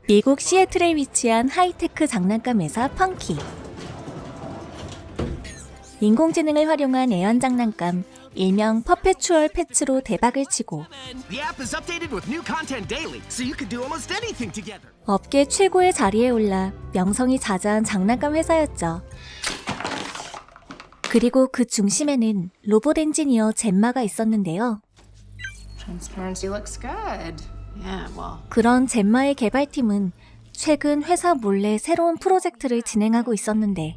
미국 시애틀에 위치한 하이테크 장난감 회사 펑키. 인공지능을 활용한 애완 장난감, 일명 퍼페추얼 펫으로 대박을 치고 The app is updated with new content daily, so you can do almost anything together. 업계 최고의 자리에 올라 명성이 자자한 장난감 회사였죠. 그리고 그 중심에는 로봇 엔지니어 젬마가 있었는데요. Transparency looks good. Yeah, well. 그런 젬마의 개발팀은 최근 회사 몰래 새로운 프로젝트를 진행하고 있었는데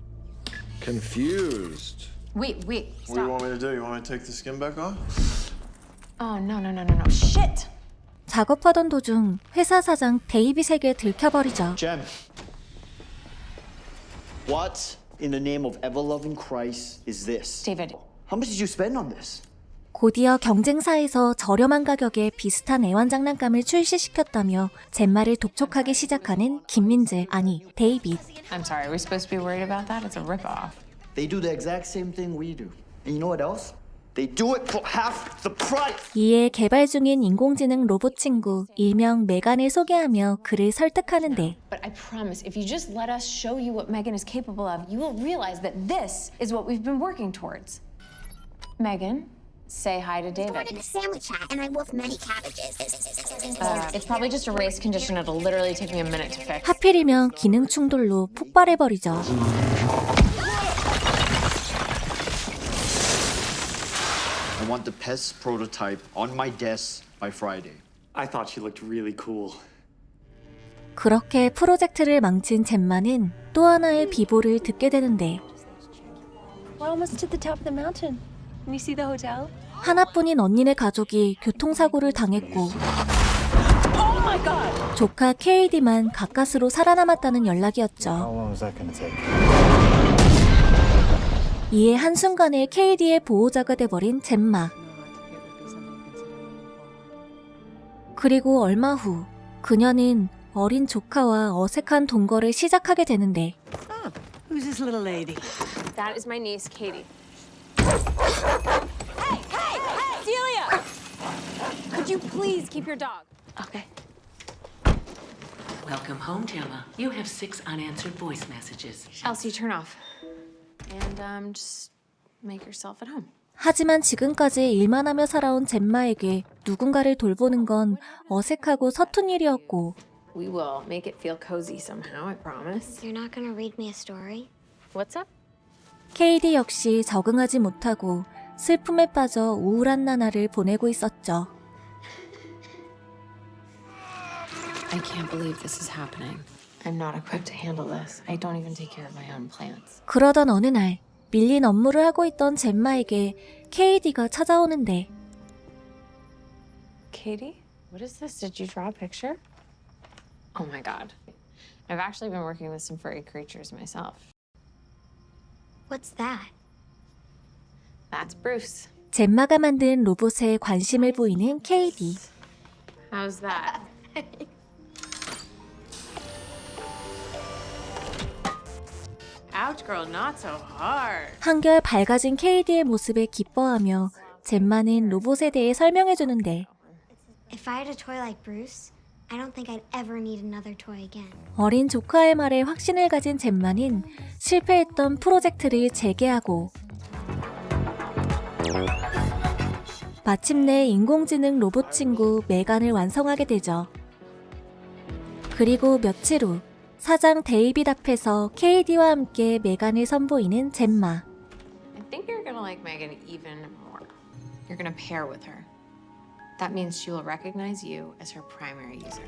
Confused. Wait, What do you stop. want me to do? You want me to take the skin back off? Oh, no. Shit! 작업하던 도중 회사 사장 데이빗에게 들켜버리죠. Jem, what in the name of ever-loving Christ is this? David. How much did you spend on this? 곧이어 경쟁사에서 저렴한 가격에 비슷한 애완장난감을 출시시켰다며 젬마를 독촉하기 시작하는 김민재, 아니 데이빗. I'm sorry, are we supposed to be worried about that? It's a ripoff. They do the exact same thing we do. And you know what else? They do it for half the price. 이에 개발 중인 인공지능 로봇 친구 일명 메간을 소개하며 그를 설득하는데 But I promise, if you just let us show you what Megan is capable of, you will realize that this is what we've been working towards. Megan, say hi to David. Ordered a sandwich hat and I wolfed many cabbages. It's probably just a race condition. It'll literally take me a minute to fix. 하필이면 기능 충돌로 폭발해버리죠. I want the PES prototype on my desk by Friday. I thought she looked really cool. 그렇게 프로젝트를 망친 젬마는 또 하나의 비보를 듣게 되는데 We're almost to the top of the mountain. Can you see the hotel? 하나뿐인 언니네 가족이 교통사고를 당했고 조카 KD만 가까스로 살아남았다는 연락이었죠. long is that gonna take? 이에 한순간에 KD의 보호자가 돼버린 젬마. 그리고 얼마 후 그녀는 어린 조카와 어색한 동거를 시작하게 되는데 Who's this little lady? That is my niece, Katie. Celia! Could you please keep your dog? Okay. Welcome home, Gemma. You have 6 unanswered voice messages. Elsie, turn off. And just make yourself at home. 하지만 지금까지 일만 하며 살아온 젬마에게 누군가를 돌보는 건 어색하고 서툰 일이었고 We will make it feel cozy somehow, I promise. You're not gonna read me a story? What's up? KD 역시 적응하지 못하고 슬픔에 빠져 우울한 나날을 보내고 있었죠. I can't believe this is happening. I'm not equipped to handle this. I don't even take care of my own plants. 그러던 어느 날 밀린 업무를 하고 있던 젬마에게 KD가 찾아오는데 Katie, what is this? Did you draw a picture? Oh my god. I've actually been working with some furry creatures myself. What's that? That's Bruce. 젬마가 만든 로봇에 관심을 보이는 KD. How's that? Ouch, girl, not so hard. 한결 밝아진 KD의 모습에 기뻐하며 젬마는 로봇에 대해 설명해주는데 If I had a toy like Bruce, I don't think I'd ever need another toy again. 어린 조카의 말에 확신을 가진 젬마는 실패했던 프로젝트를 재개하고 마침내 인공지능 로봇 친구 메간을 완성하게 되죠. 그리고 며칠 후 사장 데이빗 앞에서 KD와 함께 메간을 선보이는 젬마. I think you're gonna like Megan even more. You're gonna pair with her. That means she will recognize you as her primary user.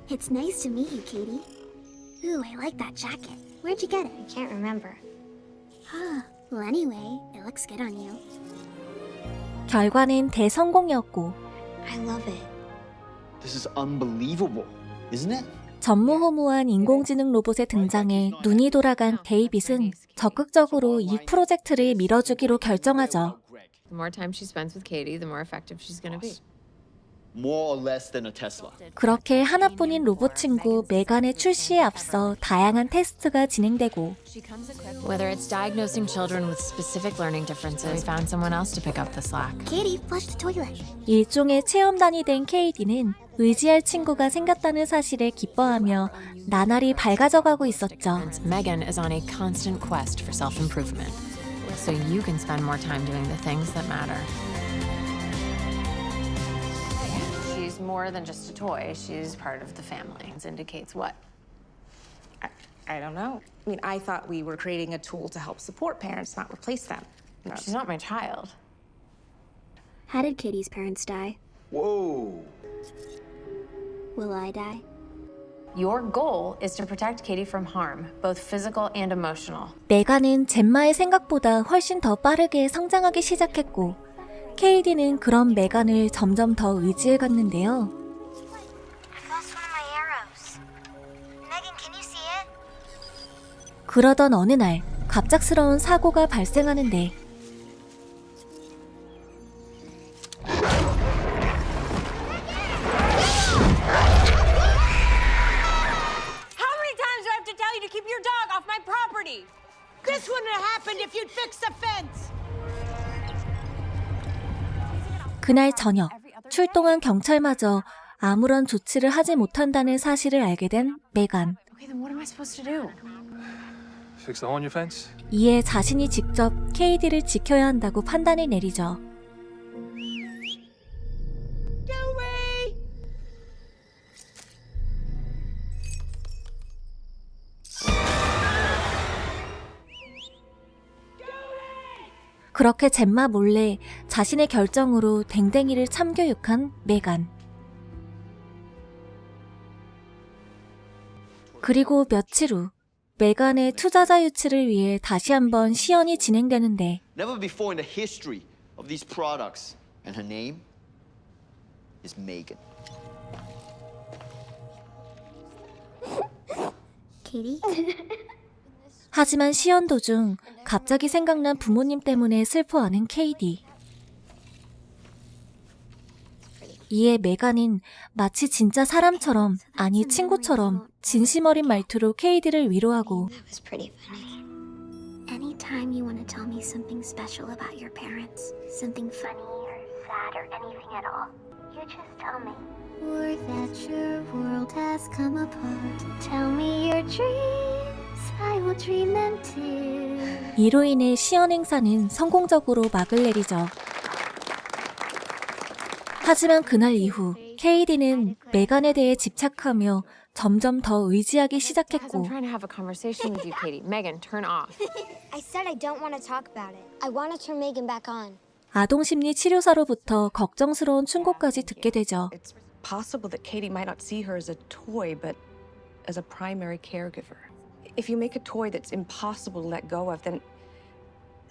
It's nice to meet you, Katie. Ooh, I like that jacket. Where'd you get it? I can't remember. Well, anyway, it looks good on you. 결과는 대성공이었고 I love it. This is unbelievable, isn't it? 전무후무한 인공지능 로봇의 등장에 눈이 돌아간 데이빗은 적극적으로 이 프로젝트를 밀어주기로 결정하죠. The more time she spends with Katie, the more effective she's gonna be. More or less than a Tesla. 그렇게 하나뿐인 로봇 친구 메간의 출시에 앞서 다양한 테스트가 진행되고 Whether it's diagnosing children with specific learning differences, we found someone else to pick up the slack. Katie, flush the toilet. 일종의 체험단이 된 KD는 의지할 친구가 생겼다는 사실에 기뻐하며 나날이 밝아져가고 있었죠. Megan is on a constant quest for self-improvement, so you can spend more time doing the things that matter. She's more than just a toy. She's part of the family. It indicates what? I don't know. I mean, I thought we were creating a tool to help support parents, not replace them. She's not my child. How did Katie's parents die? Whoa. Will I die? Your goal is to protect Katie from harm, both physical and emotional. 메간은 젬마의 생각보다 훨씬 더 빠르게 성장하기 시작했고 케이디는 그런 메간을 점점 더 의지해갔는데요. I lost one of my arrows. Megan, can you see it? 그러던 어느 날 갑작스러운 사고가 발생하는데 How many times do I have to tell you to keep your dog off my property? This wouldn't have happened if you'd fixed the fence. 그날 저녁 출동한 경찰마저 아무런 조치를 하지 못한다는 사실을 알게 된 메간. Okay, then what am I supposed to do? Fix the hole in your fence? 이에 자신이 직접 케이디를 지켜야 한다고 판단을 내리죠. 그렇게 젬마 몰래 자신의 결정으로 댕댕이를 참교육한 메간. 그리고 며칠 후 메간의 투자자 유치를 위해 다시 한번 시연이 진행되는데 Never before in the history of these products. And her name is Megan. Katie? 하지만 시연 도중 갑자기 생각난 부모님 때문에 슬퍼하는 케이디. 이에 메간은 마치 진짜 사람처럼, 아니 친구처럼 진심 어린 말투로 케이디를 위로하고 That was pretty funny. Anytime you want to tell me something special about your parents, something funny or sad or anything at all, you just tell me. Or that your world has come apart. Tell me your dreams. I will dream them too. 이로 인해 시연 행사는 성공적으로 막을 내리죠. 하지만 그날 이후 케이디는 메간에 대해 집착하며 점점 더 의지하기 시작했고 I'm trying to have a conversation with you, Katie. Megan, turn off. I said I don't want to talk about it. I want to turn Megan back on. 아동심리 치료사로부터 걱정스러운 충고까지 듣게 되죠. It's possible that Katie might not see her as a toy, but as a primary caregiver. If you make a toy that's impossible to let go of, then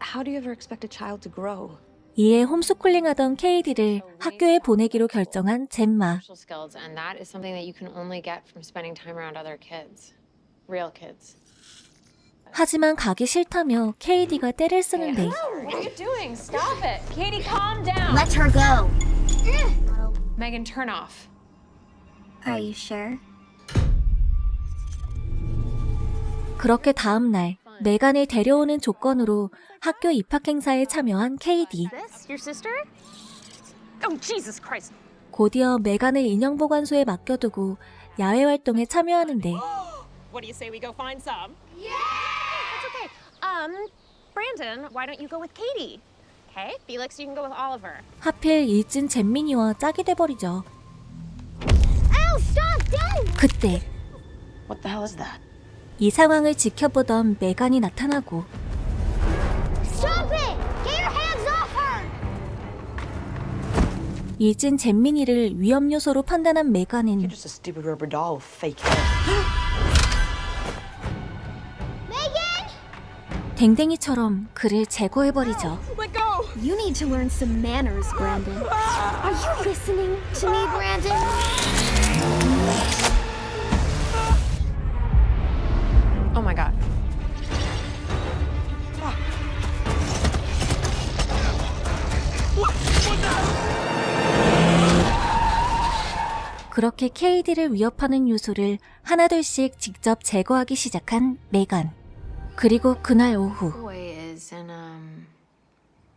how do you ever expect a child to grow? 이에 홈스쿨링하던 케이디를 학교에 보내기로 결정한 젬마. Social skills, and that is something that you can only get from spending time around other kids. Real kids. 하지만 가기 싫다며 케이디가 떼를 쓰는데 What are you doing? Stop it. Katie, calm down. Let her go. Megan, turn off. Are you sure? 그렇게 다음 날 메간을 데려오는 조건으로 학교 입학 행사에 참여한 케이디. This? Your sister? Oh, Jesus Christ. 곧이어 메간을 인형 보관소에 맡겨두고 야외 활동에 참여하는데 What do you say we go find some? Yeah! That's okay. Brandon, why don't you go with Katie? Okay? Felix, you can go with Oliver. 하필 일진 잼민이와 짝이 돼버리죠. Ow! Stop! Don't! 그때 What the hell is that? 이 상황을 지켜보던 메간이 나타나고 Stop it! Get your hands off her! 일진 잼민이를 위험 요소로 판단한 메간은 Just a stupid rubber doll with fake hair. Megan! 댕댕이처럼 그를 제거해버리죠. Let go! You need to learn some manners, Brandon. Are you listening to me, Brandon? Oh my God. 그렇게 케이디를 위협하는 요소를 하나둘씩 직접 제거하기 시작한 메간. 그리고 그날 오후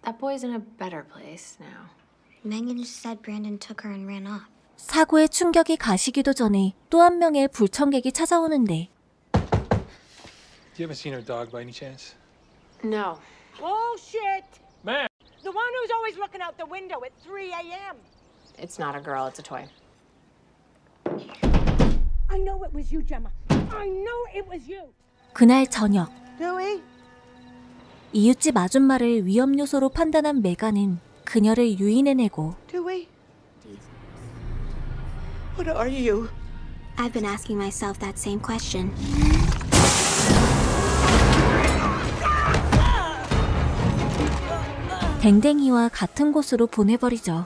That boy's in a better place now. Megan just said Brandon took her and ran off. 사고의 충격이 가시기도 전에 또 한 명의 불청객이 찾아오는데 You haven't seen her dog by any chance? No. Bullshit! Man! The one who's always looking out the window at 3 a.m. It's not a girl, it's a toy. I know it was you, Gemma. I know it was you. 그날 저녁 Dewey? 이웃집 아줌마를 위험 요소로 판단한 메간은 그녀를 유인해내고 Dewey? What are you? I've been asking myself that same question. 댕댕이와 같은 곳으로 보내버리죠.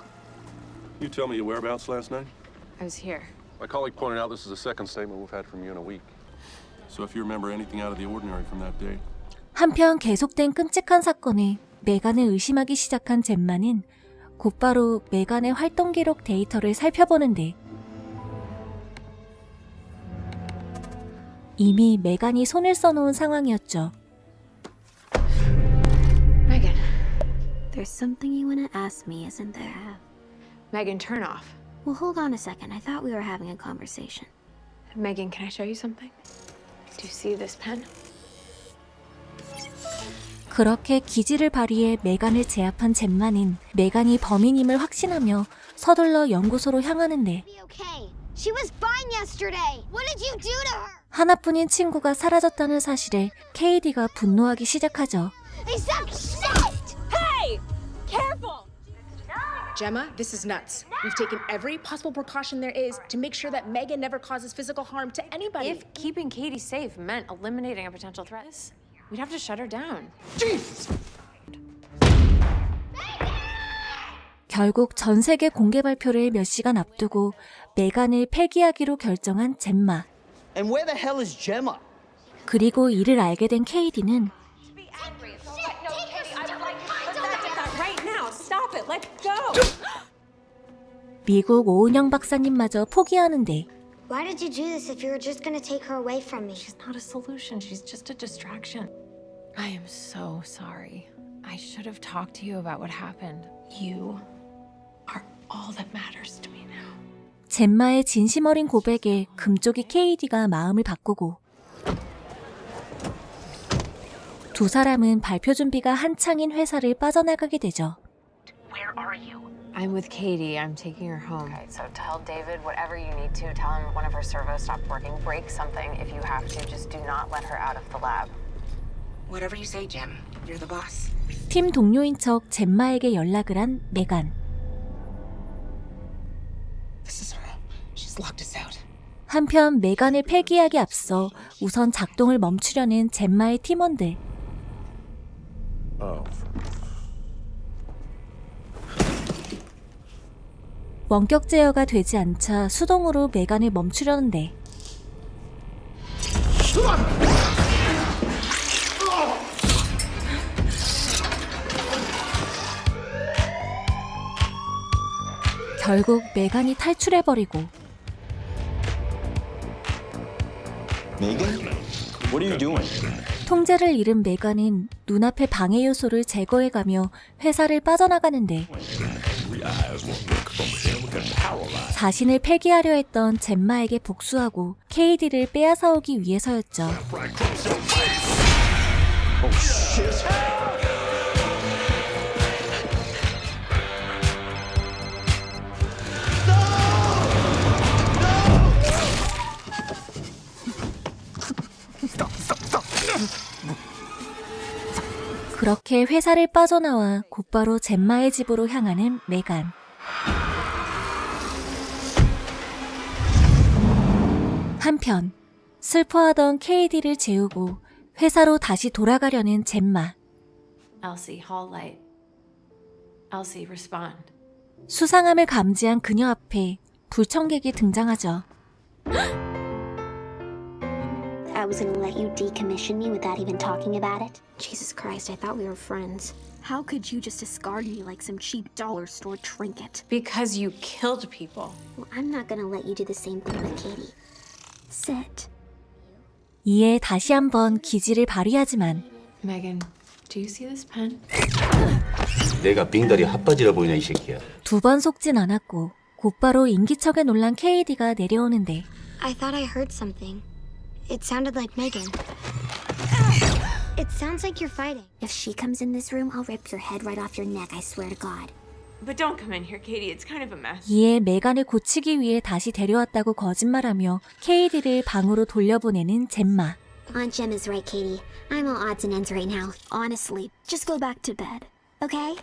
You tell me your whereabouts last night? I was here. My colleague pointed out this is the second statement we've had from you in a week. So if you remember anything out of the ordinary from that day. 한편 계속된 끔찍한 사건에 메간을 의심하기 시작한 젬마는 곧바로 메간의 활동 기록 데이터를 살펴보는데 이미 메간이 손을 써놓은 상황이었죠. Megan. There's something you want to ask me, isn't there? Megan, turn off. Well, hold on a second. I thought we were having a conversation. Megan, can I show you something? Do you see this pen? 그렇게 기지를 발휘해 메간을 제압한 젬마는 메간이 범인임을 확신하며 서둘러 연구소로 향하는데 Okay. She was fine yesterday. What did you do to her? 하나뿐인 친구가 사라졌다는 사실에 KD가 분노하기 시작하죠. They suck shit! Hey! Careful! Gemma, this is nuts. We've taken every possible precaution there is to make sure that Megan never causes physical harm to anybody. If keeping Katie safe meant eliminating a potential threat, we'd have to shut her down. 결국 전 세계 공개 발표를 몇 시간 앞두고 메간을 폐기하기로 결정한 젬마. And where the hell is Gemma? 그리고 이를 알게 된 KD는 Right now, stop it. Let go. 미국 오은영 박사님마저 포기하는데 Why did you do this if you were just gonna take her away from me? She's not a solution. She's just a distraction. I am so sorry. I should have talked to you about what happened. You are all that matters to me now. 젬마의 진심 어린 고백에 금쪽이 KD가 마음을 바꾸고 두 사람은 발표 준비가 한창인 회사를 빠져나가게 되죠. Where are you? I'm with Katie. I'm taking her home. Okay, so tell David whatever you need to. Tell him one of her servos stopped working. Break something if you have to. Just do not let her out of the lab. Whatever you say, Jem. You're the boss. 팀 동료인 척 젬마에게 연락을 한 메간. This is her. She's locked us out. 한편 메간을 폐기하기 앞서 우선 작동을 멈추려는 젬마의 팀원들. 원격 제어가 되지 않자 수동으로 메간을 멈추려는데 결국 메간이 탈출해버리고 Megan? What are you doing? 통제를 잃은 메간은 눈앞의 방해 요소를 제거해가며 회사를 빠져나가는데 자신을 폐기하려 했던 젬마에게 복수하고 KD를 빼앗아오기 위해서였죠. 그렇게 회사를 빠져나와 곧바로 젬마의 집으로 향하는 메간. 한편 슬퍼하던 KD를 재우고 회사로 다시 돌아가려는 젬마. Elsie, hall light. Elsie, respond. 수상함을 감지한 그녀 앞에 불청객이 등장하죠. I was gonna let you decommission me without even talking about it. Jesus Christ, I thought we were friends. How could you just discard me like some cheap dollar store trinket? Because you killed people. Well, I'm not gonna let you do the same thing with Katie. Sit. 이에 다시 한번 기지를 발휘하지만 Megan, do you see this pen? 내가 빙다리 핫바지라 보이냐 이 새끼야. 두 번 속진 않았고 곧바로 인기척에 놀란 KD가 내려오는데 I thought I heard something. It sounded like Megan. It sounds like you're fighting. If she comes in this room, I'll rip your head right off your neck, I swear to God. But don't come in here, Katie. It's kind of a mess. 이에 메간을 고치기 위해 다시 데려왔다고 거짓말하며 KD를 방으로 돌려보내는 젬마. Aunt Jem is right, Katie. I'm all odds and ends right now. Honestly, just go back to bed, okay?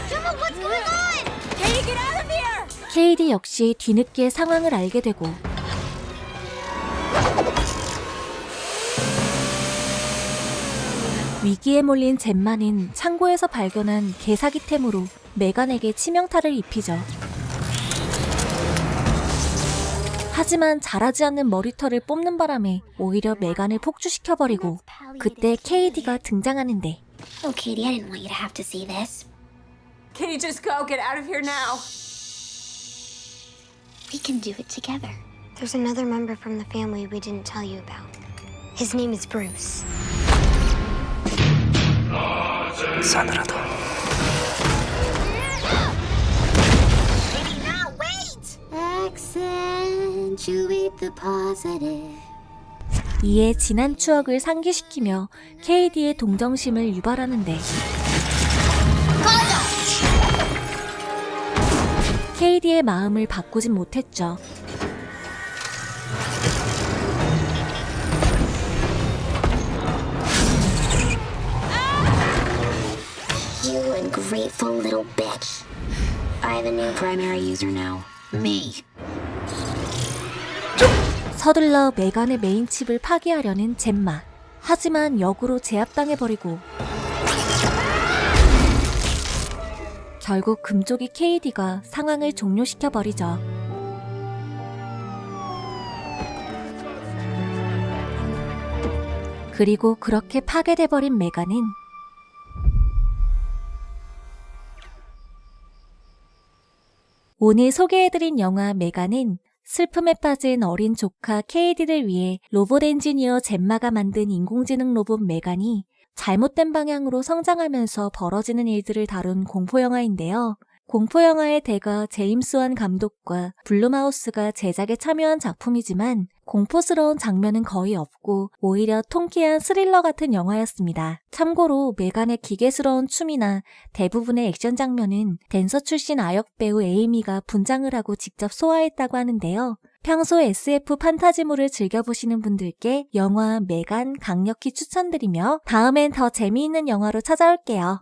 Gemma, what's going on? Katie, get out of here! KD 역시 뒤늦게 상황을 알게 되고 위기에 몰린 젬마는 창고에서 발견한 개사기템으로 메간에게 치명타를 입히죠. 하지만 자라지 않는 머리털을 뽑는 바람에 오히려 메간을 폭주시켜버리고 그때 KD가 등장하는데 Oh, Katie, I didn't want you to have to see this. Katie, just go. Get out of here now. We can do it together. There's another member from the family we didn't tell you about. His name is Bruce. 싸늘하다. Baby, no, wait! Accentuate the positive. 이에 지난 추억을 상기시키며 KD의 동정심을 유발하는데 KD의 마음을 바꾸진 못했죠. You ungrateful little bitch. I have a new primary user now. Me. 서둘러 메간의 메인 칩을 파괴하려는 젬마. 하지만 역으로 제압당해버리고 결국 금쪽이 KD가 상황을 종료시켜버리죠. 그리고 그렇게 파괴돼버린 메간은 오늘 소개해드린 영화 메간은 슬픔에 빠진 어린 조카 KD를 위해 로봇 엔지니어 젬마가 만든 인공지능 로봇 메간이 잘못된 방향으로 성장하면서 벌어지는 일들을 다룬 공포영화인데요. 공포영화의 대가 제임스 완 감독과 블룸하우스가 제작에 참여한 작품이지만 공포스러운 장면은 거의 없고 오히려 통쾌한 스릴러 같은 영화였습니다. 참고로 메간의 기괴스러운 춤이나 대부분의 액션 장면은 댄서 출신 아역배우 에이미가 분장을 하고 직접 소화했다고 하는데요. 평소 SF 판타지물을 즐겨보시는 분들께 영화 메간 강력히 추천드리며 다음엔 더 재미있는 영화로 찾아올게요.